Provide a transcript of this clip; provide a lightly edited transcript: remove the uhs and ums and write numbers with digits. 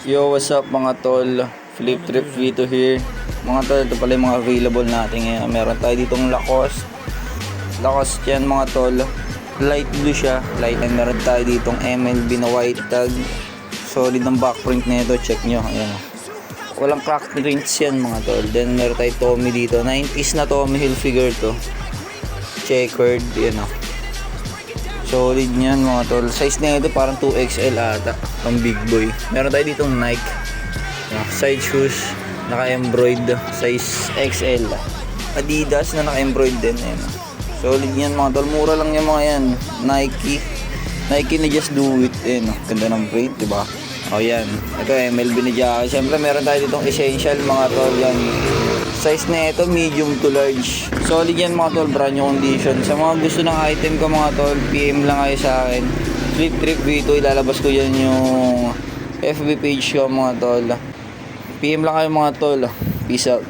Yo, what's up mga tol? Flip Trip Vito here. Mga tol, ito pala yung mga available natin ngayon. Meron tayo ditong Lacoste. Lacoste yan mga tol. Light blue siya. Light. And meron tayo ditong MLB na white tag. Solid ng backprint na ito. Check nyo. Ayan. Walang crack prints yan mga tol. Then meron tayo Tommy dito. 90s na Tommy Hilfiger to. Checkered. Yan o. Solid niyan mga tol. Size na ito parang 2XL ata. Pang big boy. Meron tayo ditong Nike. Side shoes. Naka-embroid. Size XL. Adidas na naka-embroid din. Ayan. Solid yan mga tol. Mura lang yung mga yan. Nike. Nike na Just Do It. Ayan. Ganda ng print. Diba? O yan. Ito MLB ni Jackie. Siyempre meron tayo ditong essential mga tol. Yan. Size na ito, medium to large. Solid yan mga tol, brand new condition. Sa mga gusto ng item ko mga tol, PM lang kayo sa akin. Flip Trip Vito, ilalabas ko yan yung FB page ko mga tol. PM lang kayo mga tol. Peace out.